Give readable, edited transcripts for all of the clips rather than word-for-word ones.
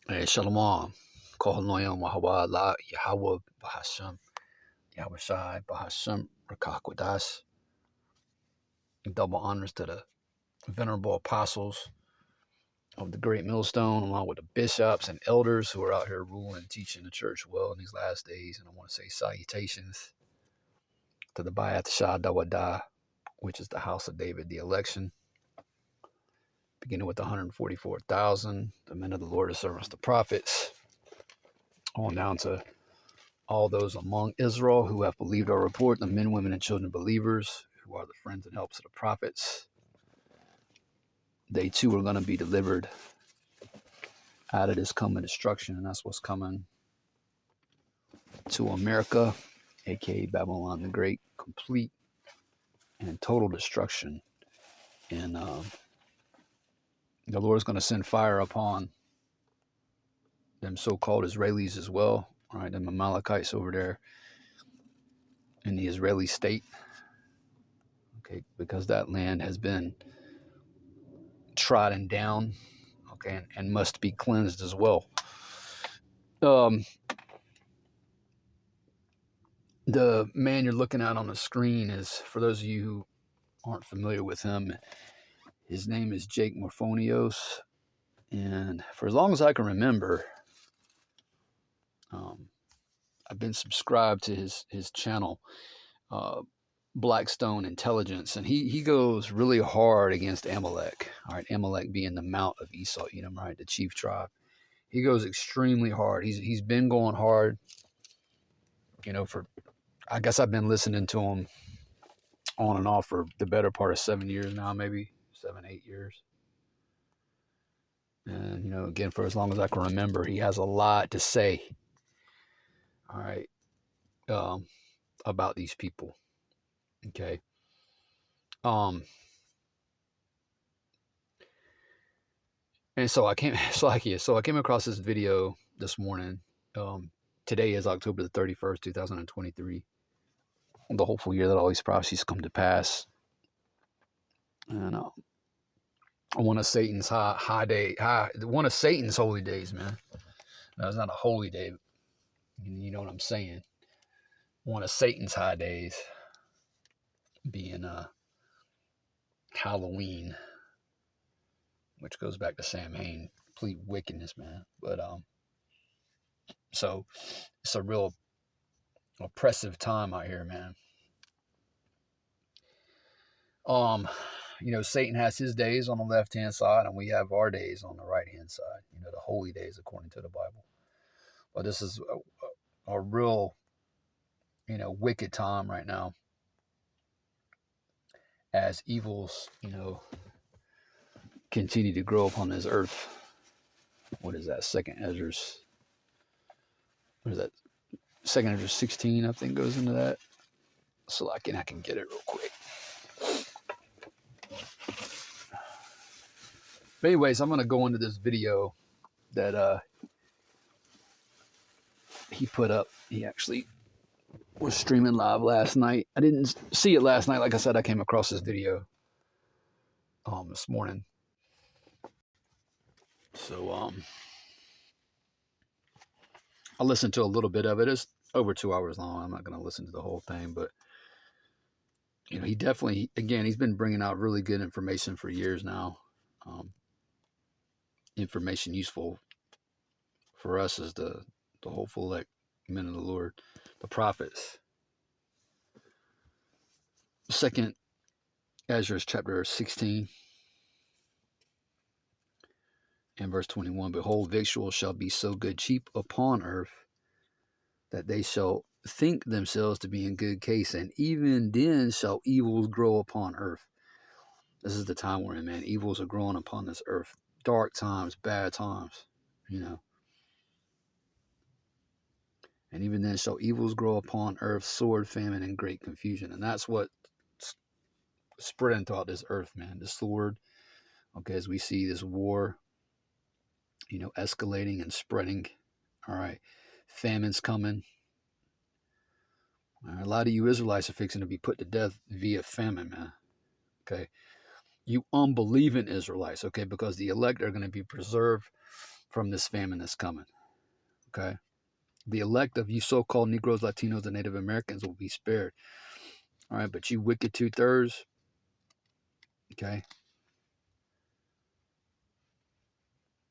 Shalom. Kol Noyam Wahawala Yahweh Bahasham Yahweh Shai Bahasham Rakakwadas. Double honors to the venerable apostles of the great millstone, along with the bishops and elders who are out here ruling and teaching the church well in these last days. And I want to say salutations to the Bayat Shah Dawadah, which is the house of David, the election, beginning with the 144,000, the men of the Lord, the servants, the prophets, on down to all those among Israel who have believed our report, the men, women, and children believers who are the friends and helps of the prophets. They too are going to be delivered out of this coming destruction, and that's what's coming to America, aka Babylon the Great, complete and total destruction. And the Lord is going to send fire upon them so-called Israelis as well, all right, them Amalekites over there in the Israeli state, okay, because that land has been trodden down, okay, and must be cleansed as well. The man you're looking at on the screen is, for those of you who aren't familiar with him, his name is Jake Morphonios, and for as long as I can remember, I've been subscribed to his channel, Blackstone Intelligence, and he goes really hard against Amalek. All right, Amalek being the mount of Esau, Edom, right, the chief tribe. He goes extremely hard. He's been going hard, for, I guess I've been listening to him on and off for the better part of 7 years now, maybe 7, 8 years. And, again, for as long as I can remember, he has a lot to say, all right, about these people. Okay. And so I came across this video this morning. Today is October the 31st, 2023. The hopeful year that all these prophecies come to pass. And one of Satan's one of Satan's holy days, man. No, it's not a holy day. You know what I'm saying? One of Satan's high days being Halloween, which goes back to Samhain, complete wickedness, man. But so it's a real oppressive time out here, man. Satan has his days on the left-hand side, and we have our days on the right-hand side, the holy days according to the Bible. But this is a real, wicked time right now as evils, continue to grow upon this earth. What is that? Second Ezra's. What is that? Second Ezra's 16, I think, goes into that. So I can get it real quick. But anyways, I'm going to go into this video that he put up. He actually was streaming live last night. I didn't see it last night. Like I said, I came across this video this morning. So I listened to a little bit of it. It's over 2 hours long. I'm not going to listen to the whole thing, but he definitely, again, he's been bringing out really good information for years now. Information useful for us as the hopeful elect men of the Lord, the prophets. Second Ezra's chapter 16 and verse 21. Behold, victuals shall be so good cheap upon earth that they shall think themselves to be in good case, and even then shall evils grow upon earth. This is the time we're in, man. Evils are growing upon this earth. Dark times, bad times, And even then shall evils grow upon earth, sword, famine, and great confusion. And that's what's spreading throughout this earth, man. The sword, okay, as we see this war, escalating and spreading. All right. Famine's coming. All right, a lot of you Israelites are fixing to be put to death via famine, man. Okay. You unbelieving Israelites, okay, because the elect are going to be preserved from this famine that's coming. Okay. The elect of you so-called Negroes, Latinos, and Native Americans will be spared. All right, but you wicked 2/3, okay,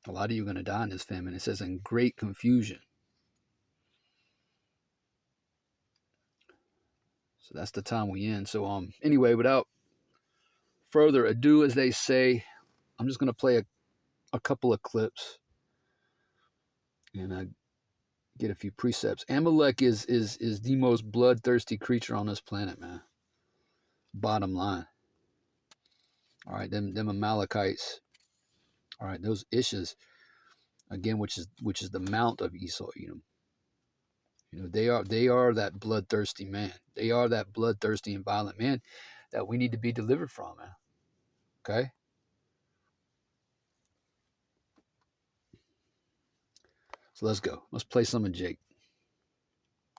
a lot of you are going to die in this famine. It says in great confusion. So that's the time we in. So anyway, without further ado, as they say, I'm just going to play a couple of clips and get a few precepts. Amalek is the most bloodthirsty creature on this planet, man. Bottom line. All right, them Amalekites. All right, those Ishas again, which is the mount of Esau, Edom. You know, they are that bloodthirsty man. They are that bloodthirsty and violent man that we need to be delivered from, man. Okay? So let's go. Let's play some of Jake.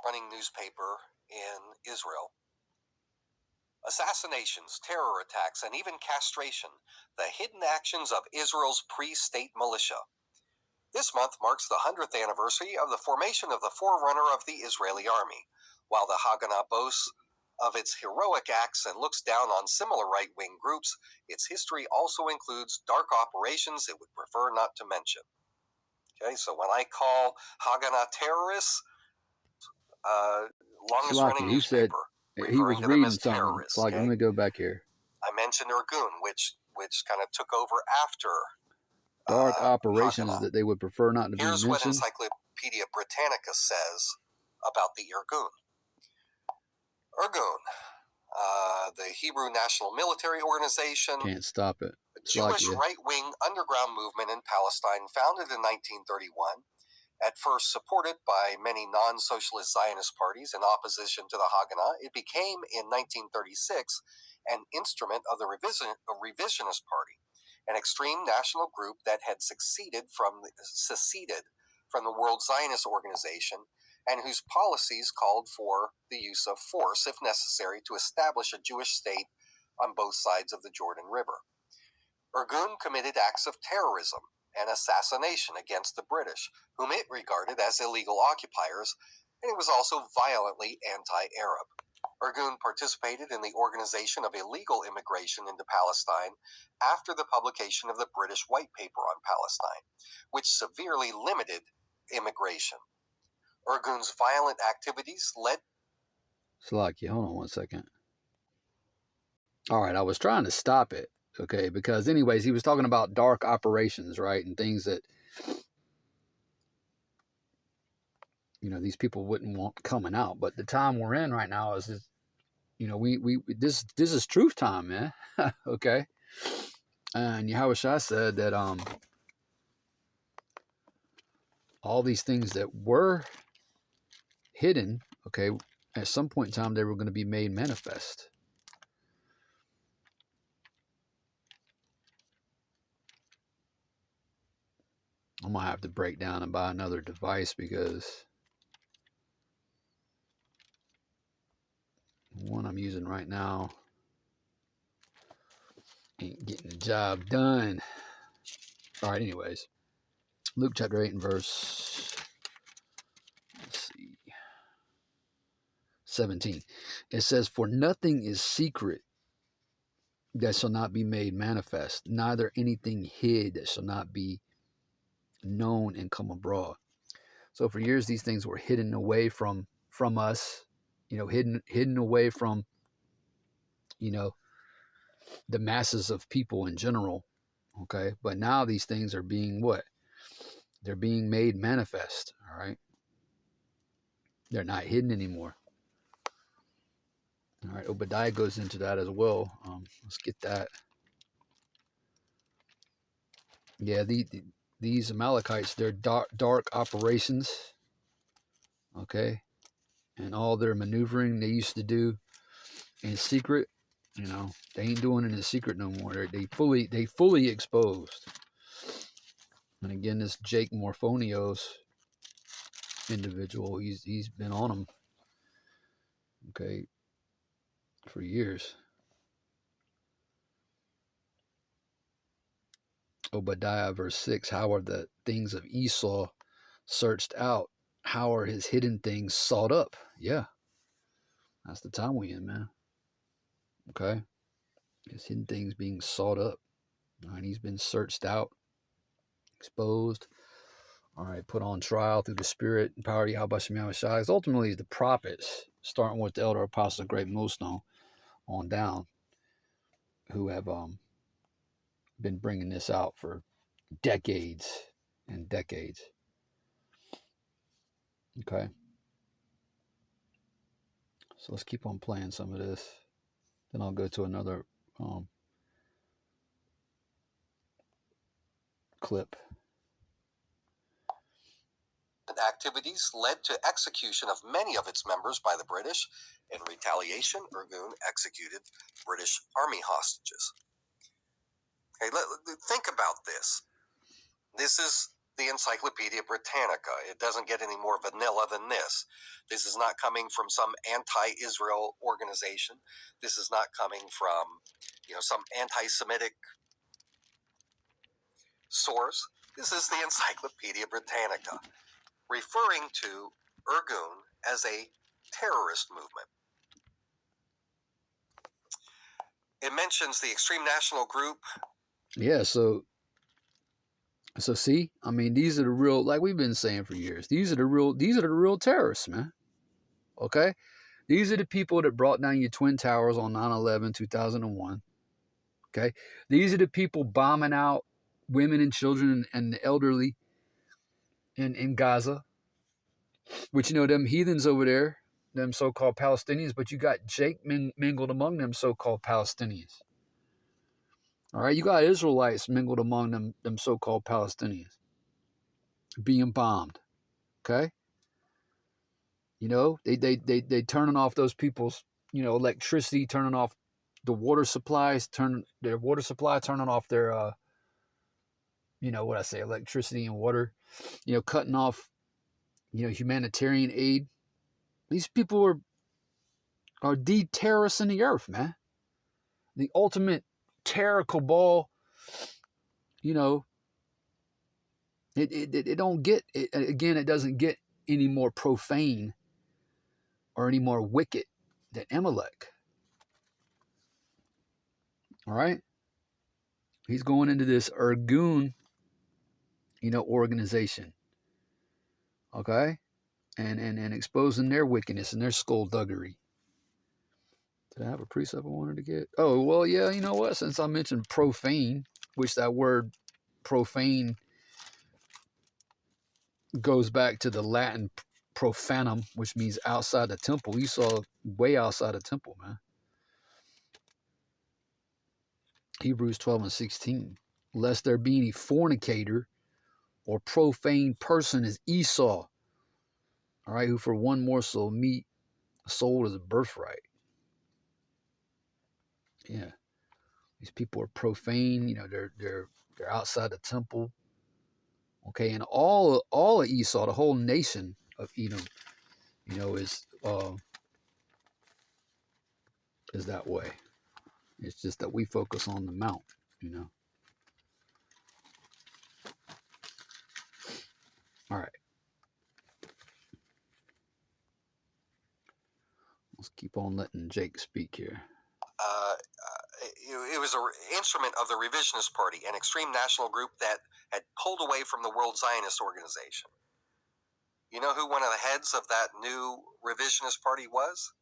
Running newspaper in Israel. Assassinations, terror attacks, and even castration, the hidden actions of Israel's pre-state militia. This month marks the 100th anniversary of the formation of the forerunner of the Israeli army. While the Haganah boasts of its heroic acts and looks down on similar right-wing groups, its history also includes dark operations it would prefer not to mention. Okay, so when I call Haganah terrorists, longest-running newspaper, he was referring to them reading as something. terrorists. Like, okay? let me go back here. I mentioned Irgun, which kind of took over after Dark operations Haganah. that they would prefer not to be Here's mentioned. what Encyclopedia Britannica says about the Irgun. Irgun, the Hebrew National Military Organization. Can't stop it. A Jewish right-wing underground movement in Palestine founded in 1931. At first supported by many non-socialist Zionist parties in opposition to the Haganah, it became, in 1936, an instrument of the Revisionist Party, an extreme national group that had seceded from the World Zionist Organization and whose policies called for the use of force, if necessary, to establish a Jewish state on both sides of the Jordan River. Irgun committed acts of terrorism and assassination against the British, whom it regarded as illegal occupiers, and it was also violently anti-Arab. Irgun participated in the organization of illegal immigration into Palestine after the publication of the British White Paper on Palestine, which severely limited immigration. Irgun's violent activities led... Salakia, hold on one second. All right, I was trying to stop it, okay, because anyways, he was talking about dark operations, right, and things that, you know, these people wouldn't want coming out. But the time we're in right now is, you know, this is truth time, man. Okay, and Yahushua said that all these things that were hidden, okay, at some point in time they were going to be made manifest. I'm gonna have to break down and buy another device because the one I'm using right now ain't getting the job done. All right, anyways, Luke chapter 8 and verse, let's see, 17. It says, "For nothing is secret that shall not be made manifest, neither anything hid that shall not be known and come abroad." So for years, these things were hidden away from us, you know, hidden away from, you know, the masses of people in general. Okay, but now these things are being what? They're being made manifest. All right, they're not hidden anymore. All right, Obadiah goes into that as well. Let's get that. Yeah, these Amalekites, they're dark operations. Okay, and all their maneuvering they used to do in secret, you know, they ain't doing it in secret no more. They fully exposed. And again, this Jake Morphonios individual, he's been on them, okay, for years. Obadiah verse 6, how are the things of Esau searched out? How are his hidden things sought up? Yeah, that's the time we in, man. Okay? His hidden things being sought up. All right, he's been searched out, exposed. All right, put on trial through the Spirit and power of Yahweh Shem Yahushua. Ultimately, the prophets, starting with the elder apostle, great millstone, on down, who have been bringing this out for decades and decades. Okay, so let's keep on playing some of this. Then I'll go to another clip. Activities led to execution of many of its members by the British. In retaliation, Irgun executed British army hostages. Okay, think about this. This is the Encyclopedia Britannica. It doesn't get any more vanilla than this. This is not coming from some anti-Israel organization. This is not coming from, some anti-Semitic source. This is the Encyclopedia Britannica, referring to Irgun as a terrorist movement. It mentions the Extreme National Group. Yeah, so see, I mean, these are the real, like we've been saying for years. These are the real terrorists, man. Okay? These are the people that brought down your twin towers on 9/11, 2001. Okay? These are the people bombing out women and children and the elderly in Gaza. Which, them heathens over there, them so-called Palestinians, but you got Jake mingled among them so-called Palestinians. All right? You got Israelites mingled among them so-called Palestinians being bombed. Okay? They turning off those people's, electricity, turning off the water supplies, turning off their, electricity and water, cutting off, humanitarian aid. These people are the terrorists in the earth, man. The ultimate terror cabal, it don't get, it doesn't get any more profane or any more wicked than Amalek. All right? He's going into this Irgun, organization. Okay? And exposing their wickedness and their skullduggery. Did I have a precept I wanted to get? Oh, well, yeah, you know what? Since I mentioned profane, which that word profane goes back to the Latin profanum, which means outside the temple. Esau way outside the temple, man. Hebrews 12:16. Lest there be any fornicator or profane person as Esau, all right, who for one morsel of meat sold as a birthright. Yeah, these people are profane. They're outside the temple. Okay, and all of Esau, the whole nation of Edom, is that way. It's just that we focus on the mount. All right. Let's keep on letting Jake speak here. It was an instrument of the Revisionist Party, an extreme national group that had pulled away from the World Zionist Organization. You know who one of the heads of that new Revisionist Party was?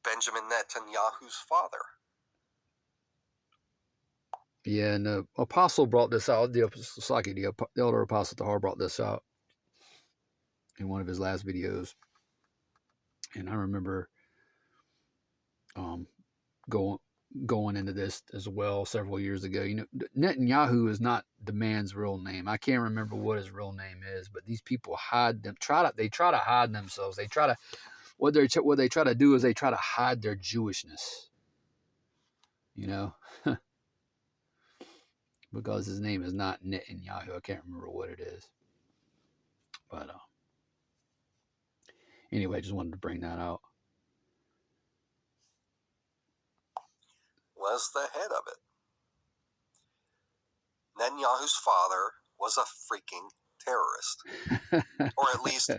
Benjamin Netanyahu's father. Yeah, and the apostle brought this out. The elder apostle Tahar brought this out in one of his last videos. And I remember going into this as well several years ago. Netanyahu is not the man's real name. I can't remember what his real name is, but these people hide them. They try to hide themselves. They try to what they try to do is they try to hide their Jewishness. Because his name is not Netanyahu. I can't remember what it is. But anyway, I just wanted to bring that out. was the head of it. Netanyahu's father was a freaking terrorist, or at least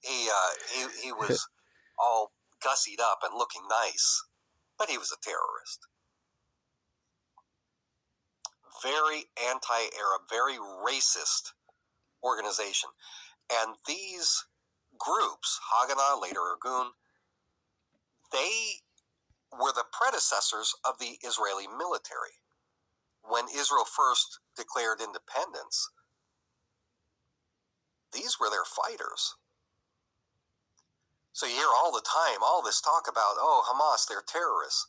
he was all gussied up and looking nice, but he was a terrorist. Very anti-Arab, very racist organization. And these groups, Haganah, later Irgun, they were the predecessors of the Israeli military. When Israel first declared independence, these were their fighters. So you hear all the time, all this talk about, oh, Hamas, they're terrorists.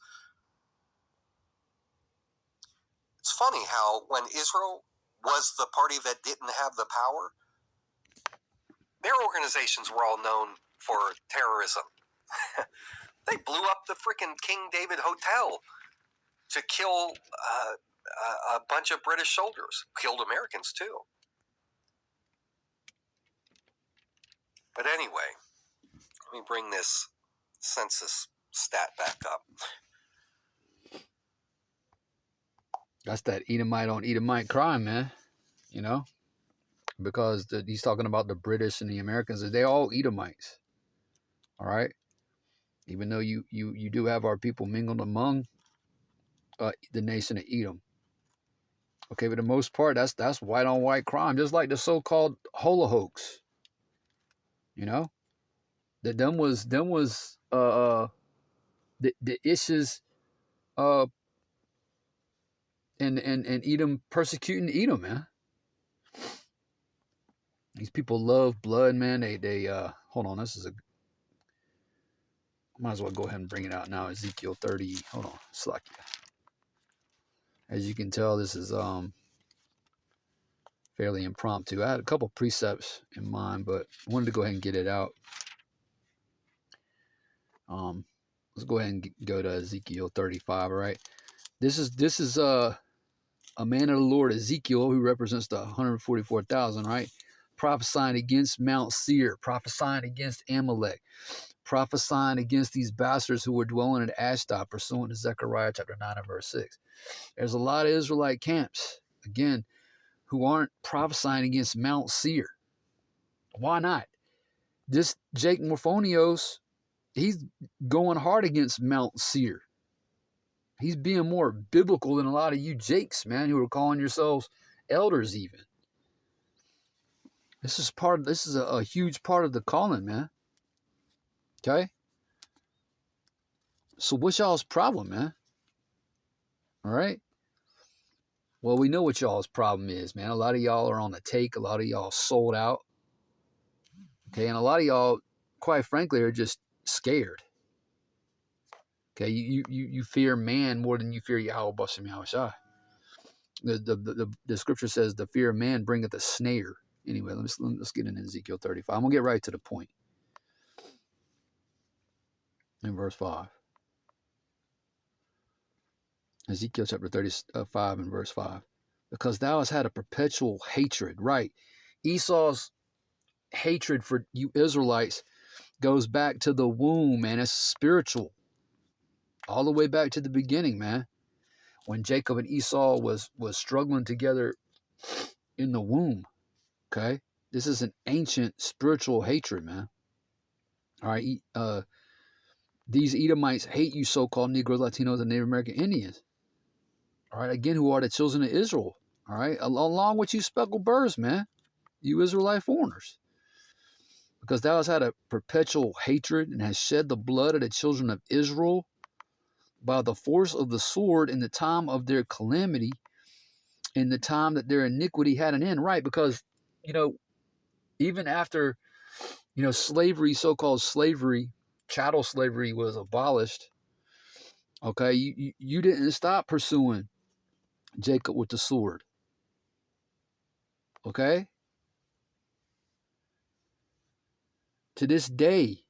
It's funny how when Israel was the party that didn't have the power, their organizations were all known for terrorism. They blew up the freaking King David Hotel to kill a bunch of British soldiers. Killed Americans too. But anyway, let me bring this census stat back up. That's that Edomite on Edomite crime, man. You know? Because he's talking about the British and the Americans. They all Edomites. All right? Even though you do have our people mingled among the nation of Edom. Okay, but the most part, that's white on white crime, just like the so-called Holocaust. You know? That them was the issues and Edom persecuting Edom, man. These people love blood, man. They hold on, this is a might as well go ahead and bring it out now. Ezekiel 30. Hold on, Slakia. As you can tell, this is fairly impromptu. I had a couple precepts in mind, but I wanted to go ahead and get it out. Let's go ahead and go to Ezekiel 35. All right. This is a man of the Lord, Ezekiel, who represents the 144,000, right? Prophesying against Mount Seir, prophesying against Amalek, prophesying against these bastards who were dwelling in Ashdod, pursuant to Zechariah chapter 9 and verse 6. There's a lot of Israelite camps, again, who aren't prophesying against Mount Seir. Why not? This Jake Morphonios, he's going hard against Mount Seir. He's being more biblical than a lot of you Jakes, man, who are calling yourselves elders even. This is a huge part of the calling, man. Okay? So what's y'all's problem, man? All right? Well, we know what y'all's problem is, man. A lot of y'all are on the take. A lot of y'all sold out. Okay? And a lot of y'all, quite frankly, are just scared. Okay? You fear man more than you fear Yahweh Bashem Yahushua. The scripture says the fear of man bringeth a snare. Anyway, let's get into Ezekiel 35. I'm going to get right to the point. In verse 5. Ezekiel chapter 35 and verse 5. Because thou hast had a perpetual hatred, right? Esau's hatred for you Israelites goes back to the womb, man. It's spiritual. All the way back to the beginning, man. When Jacob and Esau was struggling together in the womb. Okay? This is an ancient spiritual hatred, man. All right? These Edomites hate you so-called Negroes, Latinos, and Native American Indians. All right? Again, who are the children of Israel. All right? Along with you speckled birds, man. You Israelite foreigners. Because thou hast had a perpetual hatred and hast shed the blood of the children of Israel by the force of the sword in the time of their calamity, in the time that their iniquity had an end. Right? Because, even after, slavery, so-called slavery, chattel slavery was abolished, okay, you didn't stop pursuing Jacob with the sword. Okay? To this day,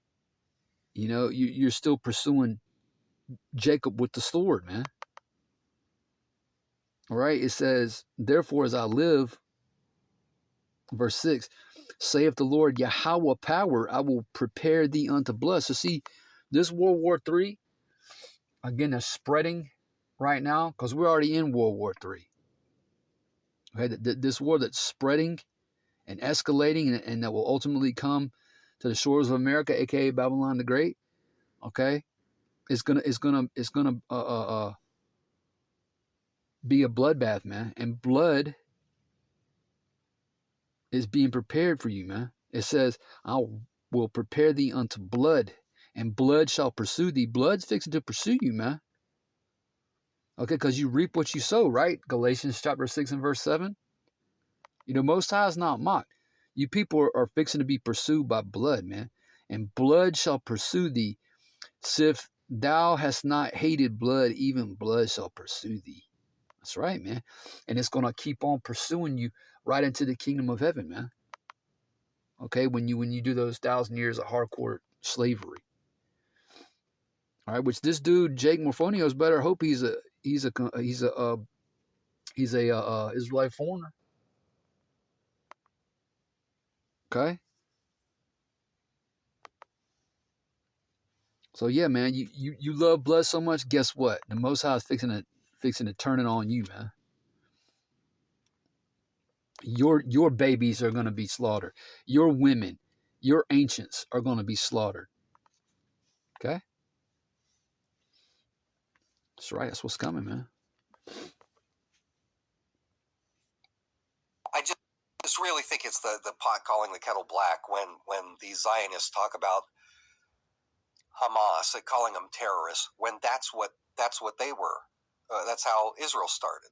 you're still pursuing Jacob with the sword, man. All right? It says, therefore, as I live, verse 6, saith the Lord Yahweh power, I will prepare thee unto blood. So see, this World War III, again, is spreading right now, because we're already in World War III. Okay, this war that's spreading and escalating, and that will ultimately come to the shores of America, aka Babylon the Great. Okay, it's gonna be a bloodbath, man, and blood is being prepared for you, man. It says, "I will prepare thee unto blood, and blood shall pursue thee." Blood's fixing to pursue you, man. Okay, because you reap what you sow, right? Galatians chapter 6 and verse 7. Most High is not mocked. You people are fixing to be pursued by blood, man. And blood shall pursue thee. Sif thou hast not hated blood, even blood shall pursue thee. That's right, man. And it's going to keep on pursuing you right into the kingdom of heaven, man. Okay, when you do those 1,000 years of hardcore slavery. All right, which this dude Jake Morphonios better hope he's a Israelite foreigner. Okay. So yeah, man, you love blood so much. Guess what? The Most High is fixing to turn it on you, man. Your babies are gonna be slaughtered. Your women, your ancients are gonna be slaughtered. Okay, that's right. That's what's coming, man. I just really think it's the pot calling the kettle black when these Zionists talk about Hamas, calling them terrorists, when that's what they were. That's how Israel started.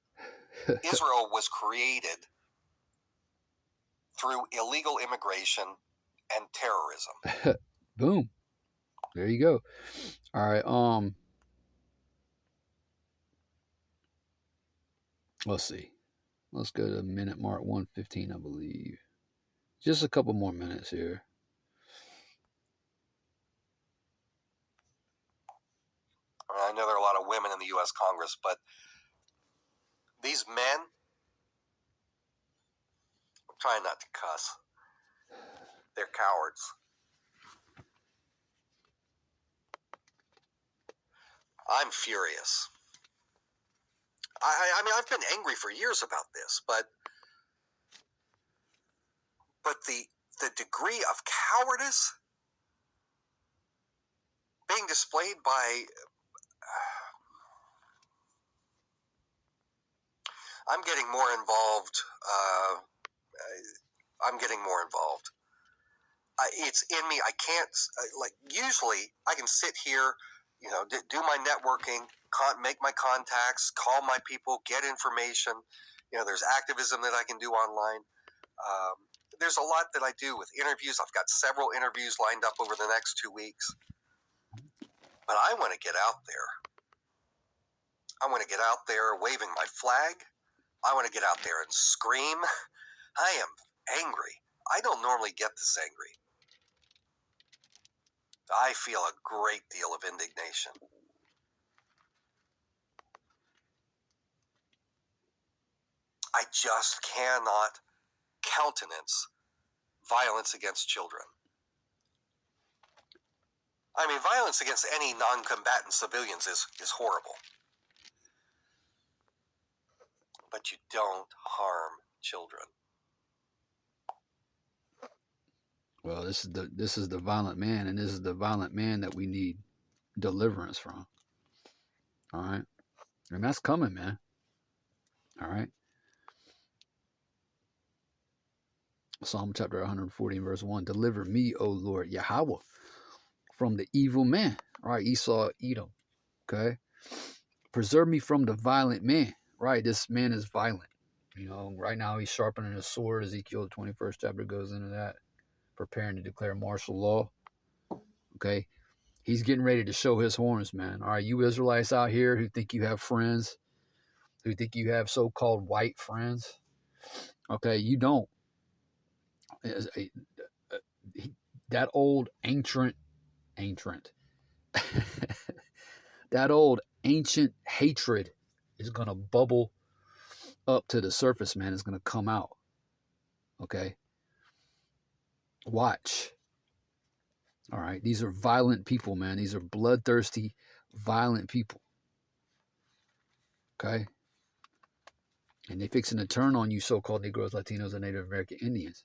Israel was created through illegal immigration and terrorism. Boom. There you go. All right. Let's see. Let's go to minute mark 1:15, I believe. Just a couple more minutes here. I know there are a lot of women in the U.S. Congress, but these men, I'm trying not to cuss, they're cowards. I'm furious. I mean, I've been angry for years about this, but the degree of cowardice being displayed by I'm getting more involved. I'm getting more involved. It's in me. I can't, usually I can sit here, do my networking, make my contacts, call my people, get information. There's activism that I can do online. There's a lot that I do with interviews. I've got several interviews lined up over the next 2 weeks. But I want to get out there. I want to get out there waving my flag. I want to get out there and scream. I am angry. I don't normally get this angry. I feel a great deal of indignation. I just cannot countenance violence against children. I mean, violence against any non-combatant civilians is horrible. But you don't harm children. Well, this is the violent man, and this is the violent man that we need deliverance from. All right, and that's coming, man. All right. Psalm chapter 140 verse 1. Deliver me, O Lord Yahweh, from the evil man. All right, Esau, Edom. Okay. Preserve me from the violent man. Right, this man is violent. Right now he's sharpening his sword. Ezekiel, the 21st chapter goes into that. Preparing to declare martial law. Okay. He's getting ready to show his horns, man. All right, you Israelites out here who think you have friends, who think you have so-called white friends. Okay, you don't. That old ancient that old ancient hatred is going to bubble up to the surface, man. It's going to come out. Okay? Watch. All right? These are violent people, man. These are bloodthirsty, violent people. Okay? And they fixing to turn on you so-called Negroes, Latinos, and Native American Indians.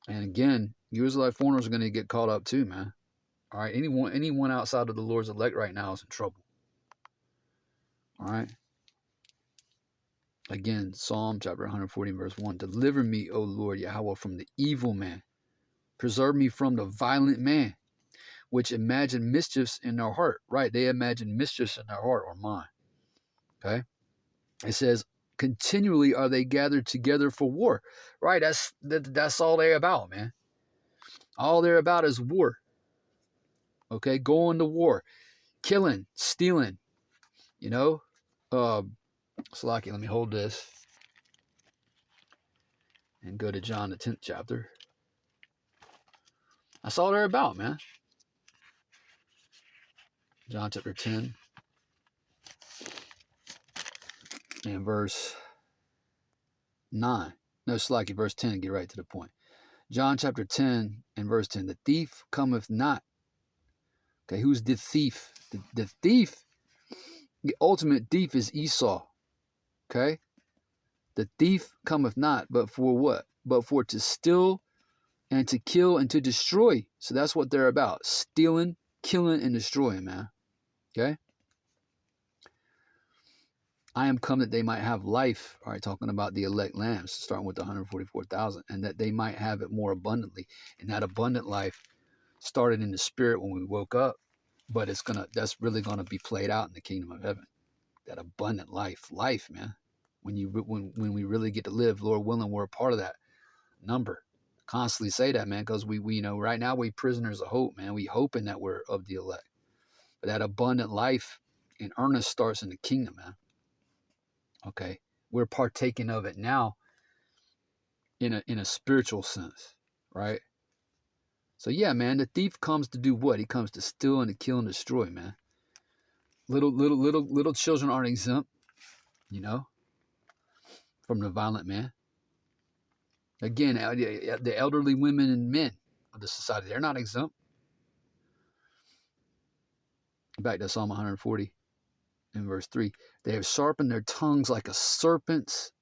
And again, you Israelite foreigners are going to get caught up too, man. All right? Anyone outside of the Lord's elect right now is in trouble. All right? Again, Psalm chapter 140, verse 1. Deliver me, O Lord Yahweh, from the evil man. Preserve me from the violent man, which imagine mischiefs in their heart. Right? They imagine mischiefs in their heart or mind. Okay? It says, continually are they gathered together for war. Right? That's all they're about, man. All they're about is war. Okay? Going to war. Killing. Stealing. You know? Salaki, let me hold this and go to John the 10th chapter. That's all they're about, man. John chapter 10 and verse 9. No, Salaki, verse 10, get right to the point. John chapter 10 and verse 10. The thief cometh not. Okay, who's the thief? The thief, the ultimate thief is Esau. Okay? The thief cometh not, but for what? But for to steal and to kill and to destroy. So that's what they're about. Stealing, killing, and destroying, man. Okay? I am come that they might have life. All right, talking about the elect lambs, starting with the 144,000, and that they might have it more abundantly. And that abundant life started in the spirit when we woke up, but that's really gonna be played out in the kingdom of heaven. That abundant life, man. When we really get to live, Lord willing, we're a part of that number. Constantly say that, man, because we right now we prisoners of hope, man. We hoping that we're of the elect, but that abundant life in earnest starts in the kingdom, man. Okay, we're partaking of it now in a spiritual sense, right? So yeah, man, the thief comes to do what? He comes to steal and to kill and destroy, man. Little children aren't exempt, from the violent man. Again, the elderly women and men of the society, they're not exempt. Back to Psalm 140 in verse 3. They have sharpened their tongues like a serpent's.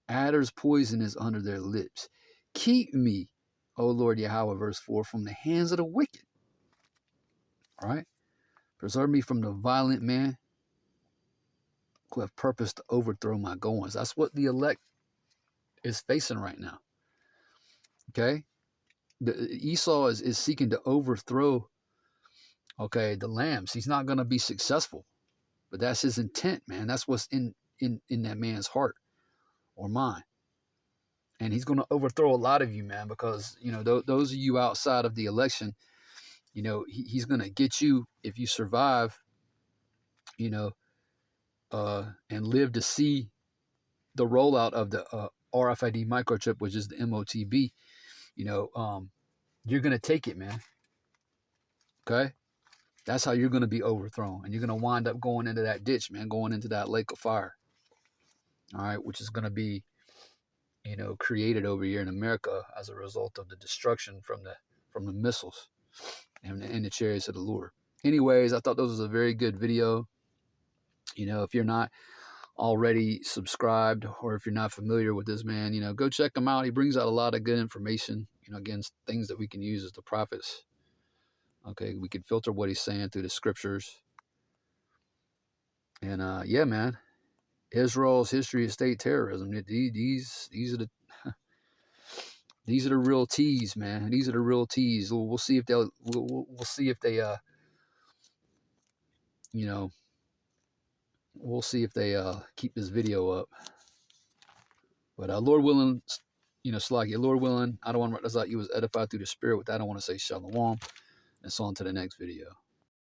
Adder's poison is under their lips. Keep me, O Lord Yahweh, verse 4, from the hands of the wicked. All right? Preserve me from the violent man who have purpose to overthrow my goings. That's what the elect is facing right now. Okay? Esau is seeking to overthrow, okay, the lambs. He's not going to be successful. But that's his intent, man. That's what's in that man's heart or mind. And he's going to overthrow a lot of you, man, because, those of you outside of the election, he's going to get you if you survive, and live to see the rollout of the RFID microchip, which is the MOTB. You're going to take it, man. Okay? That's how you're going to be overthrown. And you're going to wind up going into that ditch, man, going into that lake of fire. All right? Which is going to be, created over here in America as a result of the destruction from the missiles and the chariots of the Lord. Anyways, I thought this was a very good video. If you're not already subscribed or if you're not familiar with this man, go check him out. He brings out a lot of good information, again, things that we can use as the prophets. Okay, we can filter what he's saying through the scriptures. And yeah, man, Israel's history of state terrorism. These are the these are the real T's, man. These are the real T's. We'll see if they'll we'll see if they we'll see if they keep this video up. But Lord willing, Slakia, Lord willing, I don't want to write this out. You was edified through the Spirit. With that, I want to say shalom, and so on to the next video.